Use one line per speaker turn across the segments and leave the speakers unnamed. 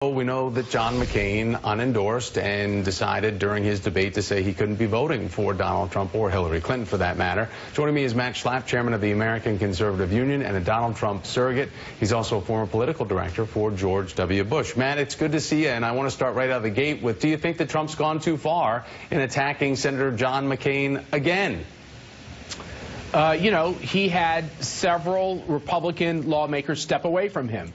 We know that John McCain unendorsed and decided during his debate to say he couldn't be voting for Donald Trump or Hillary Clinton for that matter. Joining me is Matt Shlapp, chairman of the American Conservative Union and a Donald Trump surrogate. He's also a former political director for George W. Bush. Matt, it's good to see you, and I want to start right out of the gate with, do you think that Trump's gone too far in attacking Senator John McCain again?
He had several Republican lawmakers step away from him.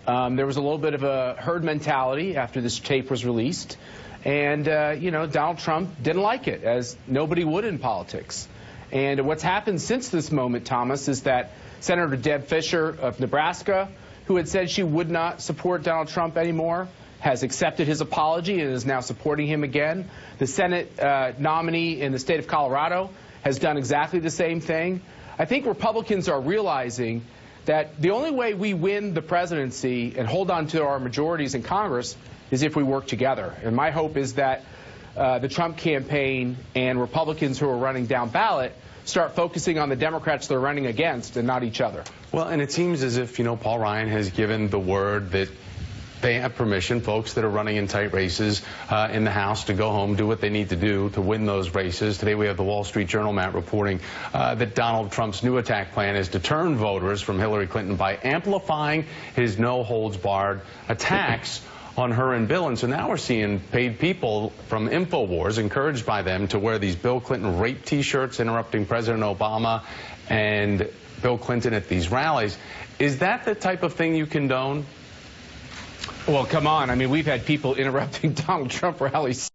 There was a little bit of a herd mentality after this tape was released. And, Donald Trump didn't like it, as nobody would in politics. And what's happened since this moment, Thomas, is that Senator Deb Fischer of Nebraska, who had said she would not support Donald Trump anymore, has accepted his apology and is now supporting him again. The Senate nominee in the state of Colorado has done exactly the same thing. I think Republicans are realizing that the only way we win the presidency and hold on to our majorities in Congress is if we work together. And my hope is that the Trump campaign and Republicans who are running down ballot start focusing on the Democrats they're running against and not each other.
Well, and it seems as if, Paul Ryan has given the word that they have permission, folks that are running in tight races in the House, to go home, do what they need to do to win those races. Today we have the Wall Street Journal, Matt, reporting that Donald Trump's new attack plan is to turn voters from Hillary Clinton by amplifying his no-holds-barred attacks on her and Bill. And so now we're seeing paid people from InfoWars, encouraged by them, to wear these Bill Clinton rape T-shirts interrupting President Obama and Bill Clinton at these rallies. Is that the type of thing you condone?
Well, come on. I mean, we've had people interrupting Donald Trump rallies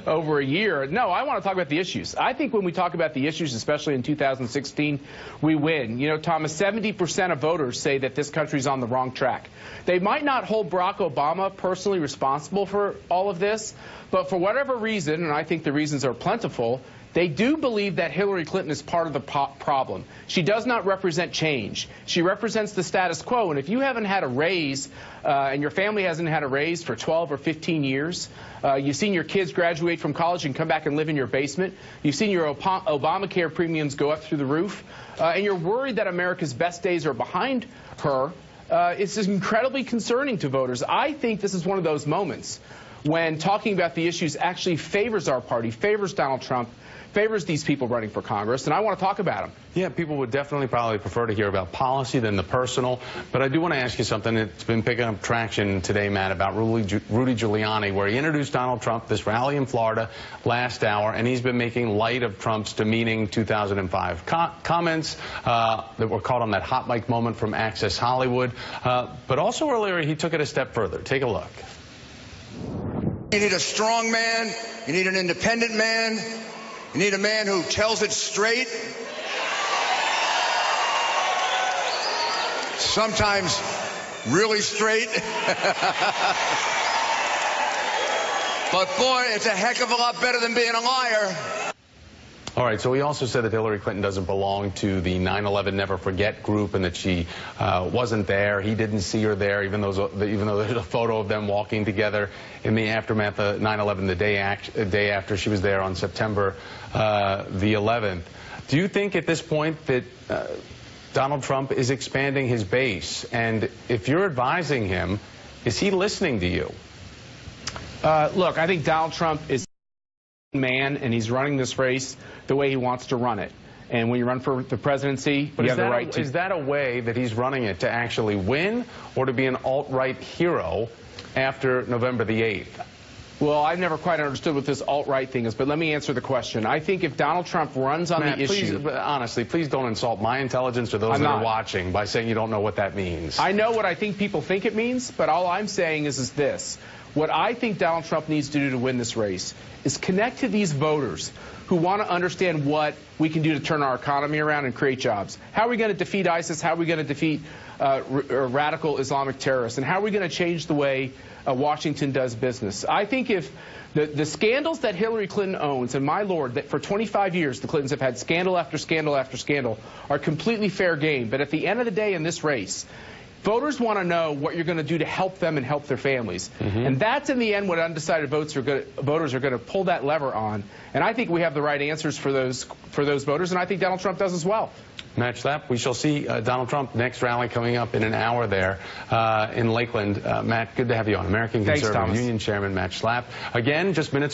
over a year. No, I want to talk about the issues. I think when we talk about the issues, especially in 2016, we win. Thomas, 70% of voters say that this country's on the wrong track. They might not hold Barack Obama personally responsible for all of this, but for whatever reason, and I think the reasons are plentiful, they do believe that Hillary Clinton is part of the problem. She does not represent change. She represents the status quo. And if you haven't had a raise and your family hasn't had a raise for 12 or 15 years, you've seen your kids graduate from college and come back and live in your basement, you've seen your Obamacare premiums go up through the roof, and you're worried that America's best days are behind her, it's incredibly concerning to voters. I think this is one of those moments when talking about the issues actually favors our party, favors Donald Trump, favors these people running for Congress, and I want to talk about them.
Yeah, people would definitely probably prefer to hear about policy than the personal. But I do want to ask you something that's been picking up traction today, Matt, about Rudy Giuliani, where he introduced Donald Trump, this rally in Florida, last hour, and he's been making light of Trump's demeaning 2005 comments that were caught on that hot mic moment from Access Hollywood. But also earlier, he took it a step further. Take a look.
You need a strong man. You need an independent man. You need a man who tells it straight. Sometimes really straight. But boy, it's a heck of a lot better than being a liar.
All right, so he also said that Hillary Clinton doesn't belong to the 9/11 Never Forget group and that she wasn't there. He didn't see her there, even though there's a photo of them walking together in the aftermath of 9/11, the day after she was there on September the 11th. Do you think at this point that Donald Trump is expanding his base? And if you're advising him, is he listening to you?
Look, I think Donald Trump is man, and he's running this race the way he wants to run it. And when you run for the presidency, you have the right to.
Is that a way that he's running it to actually win, or to be an alt-right hero after November the 8th?
Well, I've never quite understood what this alt-right thing is, but let me answer the question. I think if Donald Trump runs on the issue...
Honestly, please don't insult my intelligence or those that are watching by saying you don't know what that means.
I know what I think people think it means, but all I'm saying is this. What I think Donald Trump needs to do to win this race is connect to these voters who want to understand what we can do to turn our economy around and create jobs. How are we going to defeat ISIS? How are we going to defeat radical Islamic terrorists? And how are we going to change the way Washington does business? I think if the scandals that Hillary Clinton owns, and my lord, that for 25 years the Clintons have had scandal after scandal after scandal, are completely fair game. But at the end of the day in this race, voters want to know what you're going to do to help them and help their families. And that's, in the end, what undecided voters are going to pull that lever on. And I think we have the right answers for those voters, and I think Donald Trump does as well.
Matt Shlapp, we shall see Donald Trump next rally coming up in an hour there in Lakeland. Matt, good to have you on. American
Thanks,
Conservative
Thomas.
Union Chairman Matt Shlapp. Again, just minutes away.